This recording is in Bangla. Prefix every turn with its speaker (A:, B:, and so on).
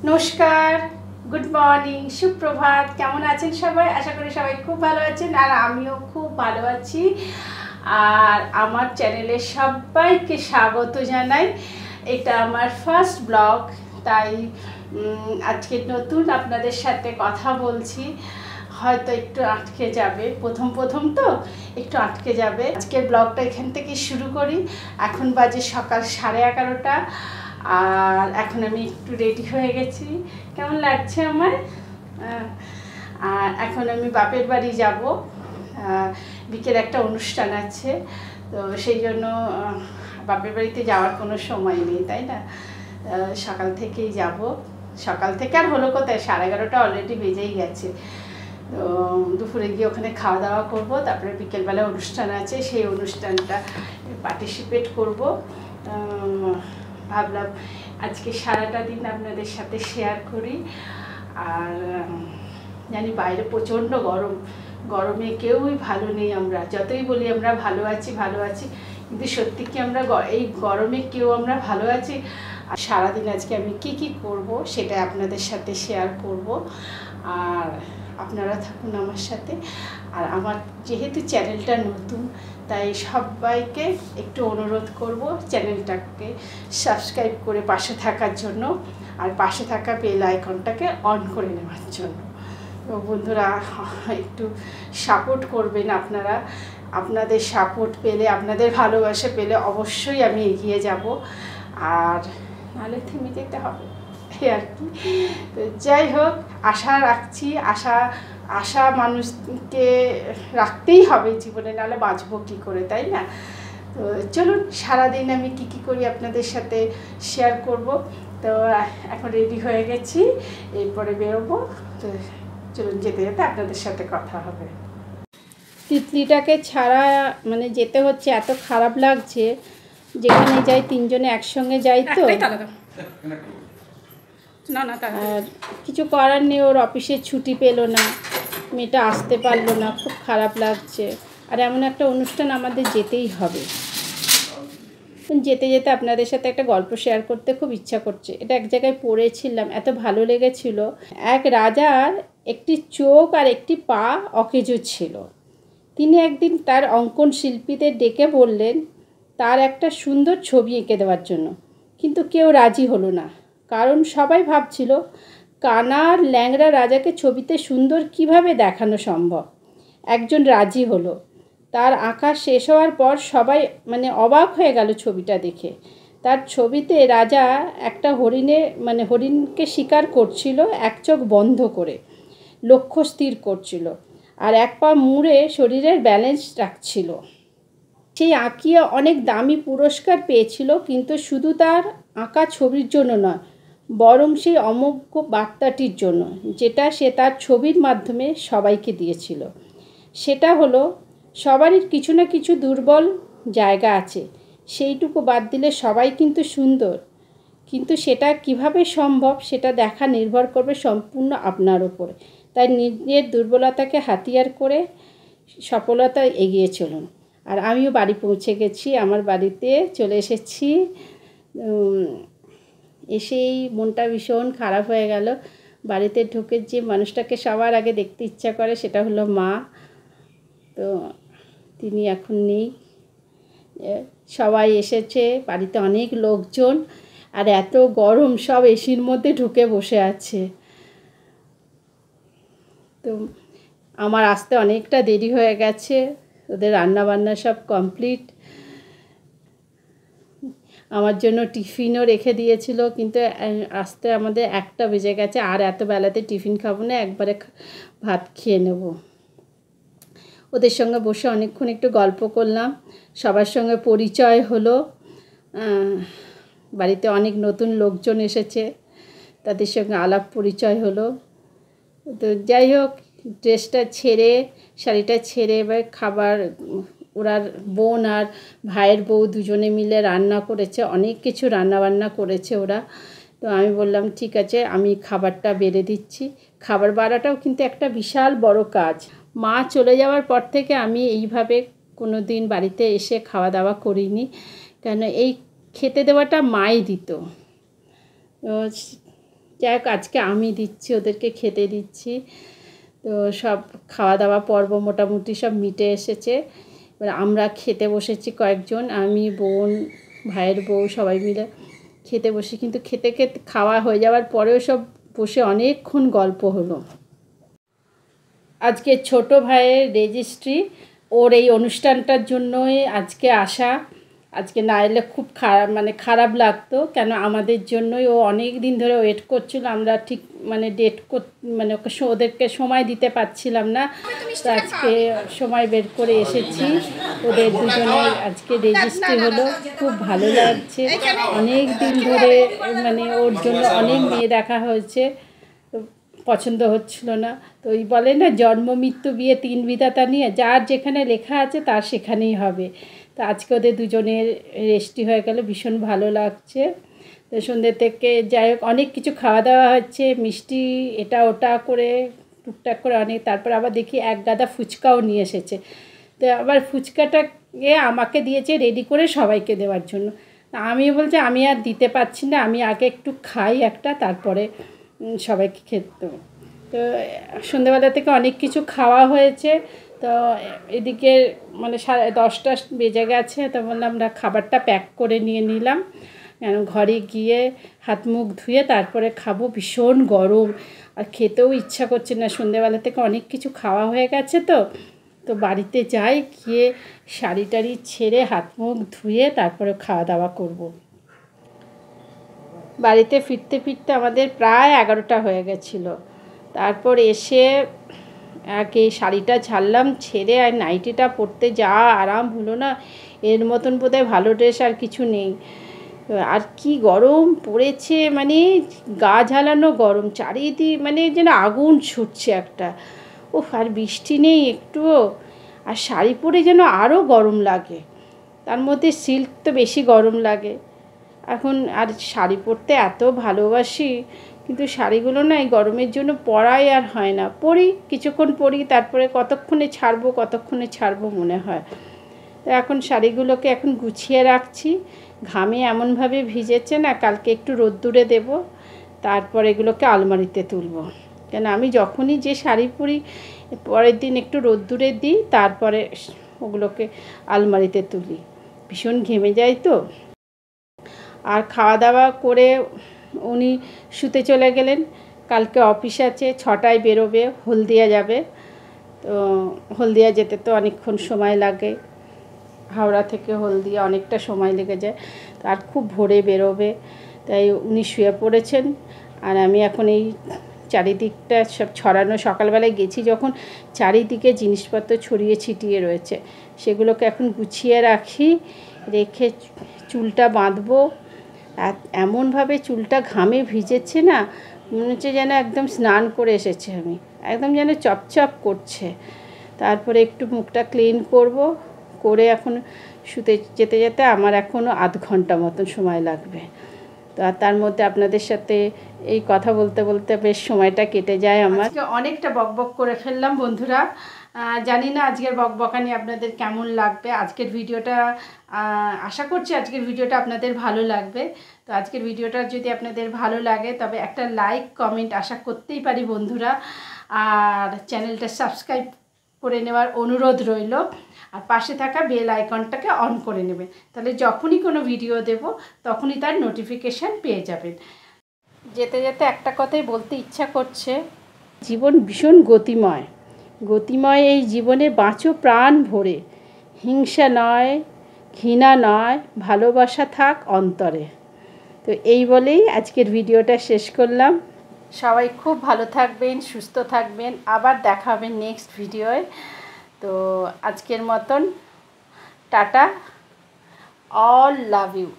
A: নমস্কার, গুড মর্নিং, সুপ্রভাত। কেমন আছেন সবাই? আশা করি সবাই খুব ভালো আছেন, আর আমিও খুব ভালো আছি। আর আমার চ্যানেলে সবাইকে স্বাগত জানাই। এটা আমার ফার্স্ট ব্লগ, তাই আজকে নতুন আপনাদের সাথে কথা বলছি। হয়তো একটু আটকে যাবে, প্রথম তো একটু আটকে যাবে। আজকের ব্লগটা এখান থেকে শুরু করি। এখন বাজে সকাল 11:30, আর এখন আমি একটু রেডি হয়ে গেছি। কেমন লাগছে আমার? আর এখন আমি বাপের বাড়ি যাব, বিকেলে একটা অনুষ্ঠান আছে, তো সেই জন্য বাপের বাড়িতে যাওয়ার কোনো সময় নেই, তাই না? সকাল থেকেই যাব। সকাল থেকে আর হলো কোথায়, 11:30 অলরেডি বেজেই গেছে। তো দুপুরে গিয়ে ওখানে খাওয়া দাওয়া করবো, তারপরে বিকেলবেলা অনুষ্ঠান আছে, সেই অনুষ্ঠানটা পার্টিসিপেট করব। ভাবলাম আজকে সারাটা দিন আপনাদের সাথে শেয়ার করি। আর জানি বাইরে প্রচণ্ড গরম, গরমে কেউই ভালো নেই। আমরা যতই বলি আমরা ভালো আছি, কিন্তু সত্যি কি আমরা এই গরমে কেউ আমরা ভালো আছি? আর সারাদিন আজকে আমি কি করব সেটা আপনাদের সাথে শেয়ার করব, আর আপনারা থাকুন আমার সাথে। আর আমার যেহেতু চ্যানেলটা নতুন, তাই সবাইকে একটু অনুরোধ করব চ্যানেলটাকে সাবস্ক্রাইব করে পাশে থাকার জন্য, আর পাশে থাকা বেল আইকনটাকে অন করে নেওয়ার জন্য। তো বন্ধুরা, একটু সাপোর্ট করবেন আপনারা। আপনাদের সাপোর্ট পেলে, আপনাদের ভালোবাসা পেলে অবশ্যই আমি এগিয়ে যাব, আর নাহলে থেমে যেতে হবে আর কি। তো যাই হোক, আশা রাখছি, আশা মানুষকে রাখতেই হবে জীবনে, নাহলে বাঁচবো কী করে, তাই না? তো চলুন, সারাদিন আমি কি করি আপনাদের সাথে শেয়ার করব। তো এখন রেডি হয়ে গেছি, এরপরে বেরোবো। তো চলুন, যেতে যেতে আপনাদের সাথে কথা হবে। তিতলিটাকে ছাড়া মানে যেতে হচ্ছে, এত খারাপ লাগছে। যেখানে যাই তিনজনে একসঙ্গে যাই, তো আর কিছু করার নেই। ওর অফিসে ছুটি পেলো না, মেয়েটা আসতে পারলো না, খুব খারাপ লাগছে। আর এমন একটা অনুষ্ঠান আমাদের যেতেই হবে। যেতে যেতে আপনাদের সাথে একটা গল্প শেয়ার করতে খুব ইচ্ছা করছে। এটা এক জায়গায় পড়েছিলাম, এত ভালো লেগেছিল। এক রাজার একটি চোখ আর একটি পা অকেজো ছিল। তিনি একদিন তার অঙ্কন শিল্পীদের ডেকে বললেন তার একটা সুন্দর ছবি এঁকে দেওয়ার জন্য, কিন্তু কেউ রাজি হলো না। কারণ সবাই ভাবছিল কানা আর ল্যাংড়া রাজাকে ছবিতে সুন্দর কিভাবে দেখানো সম্ভব। একজন রাজি হলো। তার আঁকা শেষ হওয়ার পর সবাই অবাক হয়ে গেল ছবিটা দেখে। তার ছবিতে রাজা একটা হরিণকে শিকার করছিল, এক চোখ বন্ধ করে লক্ষ্য স্থির করছিল, আর এক পা মুড়ে শরীরের ব্যালেন্স রাখছিল। সেই আঁকিয়ে অনেক দামি পুরস্কার পেয়েছিল, কিন্তু শুধু তার আঁকা ছবির জন্য নয়, বরং সেই অমোঘ বার্তাটির জন্য, যেটা সে তার ছবির মাধ্যমে সবাইকে দিয়েছিল। সেটা হলো, সবারই কিছু না কিছু দুর্বল জায়গা আছে, সেইটুকু বাদ দিলে সবাই কিন্তু সুন্দর। কিন্তু সেটা কিভাবে সম্ভব সেটা দেখা নির্ভর করবে সম্পূর্ণ আপনার উপরে। তাই নিজের দুর্বলতাকে হাতিয়ার করে সফলতা এগিয়ে চলুন। আর আমিও বাড়ি পৌঁছে গেছি, আমার বাড়িতে চলে এসেছি। এসেই মনটা ভীষণ খারাপ হয়ে গেল। বাড়িতে ঢুকে যে মানুষটাকে সবার আগে দেখতে ইচ্ছা করে সেটা হলো মা। তো তিনি এখন নেই। সবাই এসেছে, বাড়িতে অনেক লোকজন, আর এত গরম, সব এসির মধ্যে ঢুকে বসে আছে। তো আমার আসতে অনেকটা দেরি হয়ে গেছে। ওদের রান্নাবান্না সব কমপ্লিট। আমার জন্য টিফিনও রেখে দিয়েছিল, কিন্তু আসতে আমাদের 1টা বেজে গেছে। আর এত বেলাতে টিফিন খাবো না, একবারে ভাত খেয়ে নেব। ওদের সঙ্গে বসে অনেকক্ষণ একটু গল্প করলাম, সবার সঙ্গে পরিচয় হলো। বাড়িতে অনেক নতুন লোকজন এসেছে, তাদের সঙ্গে আলাপ পরিচয় হলো। তো যাই হোক, ড্রেসটা ছেড়ে, শাড়িটা ছেড়ে এবার খাবার, ওরা বোন আর ভাইয়ের বউ দুজনে মিলে রান্না করেছে, অনেক কিছু রান্নাবান্না করেছে ওরা। তো আমি বললাম ঠিক আছে, আমি খাবারটা বেড়ে দিচ্ছি। খাবার বাড়াটাও কিন্তু একটা বিশাল বড় কাজ। মা চলে যাওয়ার পর থেকে আমি এইভাবে কোনো দিন বাড়িতে এসে খাওয়া দাওয়া করিনি, কেন এই খেতে দেওয়াটা মাই দিত। যাই হোক, আজকে আমি দিচ্ছি, ওদেরকে খেতে দিচ্ছি। তো সব খাওয়া দাওয়া পর্ব মোটামুটি সব মিটে এসেছে। এবার আমরা খেতে বসেছি কয়েকজন, আমি, বোন, ভাইয়ের বউ সবাই মিলে খেতে বসে। কিন্তু খেতে খেতে খাওয়া হয়ে যাওয়ার পরেও সব বসে অনেকক্ষণ গল্প হলো। আজকে ছোট ভাইয়ের রেজিস্ট্রি, ওর এই অনুষ্ঠানটার জন্যই আজকে আসা। আজকে না এলে খুব খারাপ লাগতো, কেন আমাদের জন্যই ও অনেক দিন ধরে ওয়েট করছিল। আমরা ঠিক ডেট ওদেরকে সময় দিতে পারছিলাম না। তো আজকে সময় বের করে এসেছি। ওদের দুজনের আজকে রেজিস্ট্রি হলো, খুব ভালো লাগছে। অনেক দিন ধরে ওর জন্য অনেক মেয়ে দেখা হয়েছে, পছন্দ হচ্ছিল না। তো ওই বলে না, জন্ম মৃত্যু বিয়ে তিন বিধাতা নিয়ে, যার যেখানে লেখা আছে তার সেখানেই হবে। তো আজকে ওদের দুজনের রেজিস্ট্রি হয়ে গেল, ভীষণ ভালো লাগছে। তো সন্ধ্যে থেকে যাই হোক অনেক কিছু খাওয়া দাওয়া হচ্ছে, মিষ্টি এটা ওটা করে টুকটাক করে অনেক। তারপর আবার দেখি এক গাদা ফুচকাও নিয়ে এসেছে। তো আবার ফুচকাটাকে আমাকে দিয়েছে রেডি করে সবাইকে দেওয়ার জন্য। আমি বলছি আমি আর দিতে পারছি না, আমি আগে একটু খাই একটা, তারপরে সবাইকে খেতে দেবো। তো সন্ধ্যেবেলা থেকে অনেক কিছু খাওয়া হয়েছে। তো এদিকে 10টা বেজে গেছে। তো বললাম আমরা খাবারটা প্যাক করে নিয়ে নিলাম, কেন ঘরে গিয়ে হাত মুখ ধুয়ে তারপরে খাবো। ভীষণ গরম আর খেতেও ইচ্ছা করছে না, সন্ধ্যেবেলা থেকে অনেক কিছু খাওয়া হয়ে গেছে। তো বাড়িতে যাই, গিয়ে শাড়ি টাড়ি ছেড়ে হাত মুখ ধুয়ে তারপরে খাওয়া দাওয়া করব। বাড়িতে ফিরতে ফিরতে আমাদের প্রায় 11টা হয়ে গেছিলো। তারপর এসে আগে শাড়িটা ছাড়লাম, ছেড়ে আর নাইটিটা পরতে যা আরাম হলো না, এর মতন বোধহয় ভালো ড্রেস আর কিছু নেই। আর কি গরম পড়েছে, গা ঝালানো গরম, চারিদিক যেন আগুন ছুটছে একটা। আর বৃষ্টি নেই একটুও, আর শাড়ি পরে যেন আরও গরম লাগে। তার মধ্যে সিল্ক তো বেশি গরম লাগে এখন। আর শাড়ি পরতে এত ভালোবাসি, কিন্তু শাড়িগুলো না এই গরমের জন্য পরাই আর হয় না। পরি কিছুক্ষণ পরি, তারপরে কতক্ষণে ছাড়বো মনে হয়। তো এখন শাড়িগুলোকে এখন গুছিয়ে রাখছি। ঘামে এমনভাবে ভিজেছে না, কালকে একটু রোদ্দুরে দেব, তারপর এগুলোকে আলমারিতে তুলব। কেন আমি যখনই যে শাড়ি পরি পরের দিন একটু রোদ্দুরে দিই, তারপরে ওগুলোকে আলমারিতে তুলি। ভীষণ ঘেমে যায় তো। আর খাওয়া দাওয়া করে উনি শুতে চলে গেলেন। কালকে অফিস আছে, 6টায় বেরোবে, হলদিয়া যাবে। তো হলদিয়া যেতে তো অনেকক্ষণ সময় লাগে, হাওড়া থেকে হলদিয়া অনেকটা সময় লেগে যায়। আর খুব ভোরে বেরোবে, তাই উনি শুয়ে পড়েছেন। আর আমি এখন এই চারিদিকটা সব ছড়ানো, সকালবেলায় গেছি যখন, চারিদিকে জিনিসপত্র ছড়িয়ে ছিটিয়ে রয়েছে, সেগুলোকে এখন গুছিয়ে রেখে চুলটা বাঁধবো। এমনভাবে চুলটা ঘামে ভিজেছে না, মনে হচ্ছে যেন একদম স্নান করে এসেছে আমি, একদম যেন চপচপ করছে। তারপরে একটু মুখটা ক্লিন করে এখন শুতে যেতে যেতে আমার এখনও আধ ঘন্টা মতন সময় লাগবে। তো আর তার মধ্যে আপনাদের সাথে এই কথা বলতে বলতে বেশ সময়টা কেটে যায় আমার। অনেকটা বকবক করে ফেললাম বন্ধুরা, জানি না আজকের বকবকানি আপনাদের কেমন লাগবে। আজকের ভিডিওটা আশা করছি আজকের ভিডিওটা আপনাদের ভালো লাগবে। তো আজকের ভিডিওটা যদি আপনাদের ভালো লাগে তবে একটা লাইক কমেন্ট আশা করতেই পারি বন্ধুরা, আর চ্যানেলটা সাবস্ক্রাইব করে নেওয়ার অনুরোধ রইল। আর পাশে থাকা বেল আইকনটাকে অন করে নেবেন, তাহলে যখনই কোনো ভিডিও দেব তখনই তার নোটিফিকেশান পেয়ে যাবেন। যেতে যেতে একটা কথাই বলতে ইচ্ছা করছে, জীবন ভীষণ গতিময় এই জীবনে বাঁচো প্রাণ ভরে, হিংসা নয়, ঘৃণা নয়, ভালোবাসা থাক অন্তরে। তো এই বলেই আজকের ভিডিওটা শেষ করলাম। সবাই খুব ভালো থাকবেন, সুস্থ থাকবেন, আবার দেখা হবে নেক্সট ভিডিওয়। তো আজকের মতন টাটা, অল লাভ ইউ।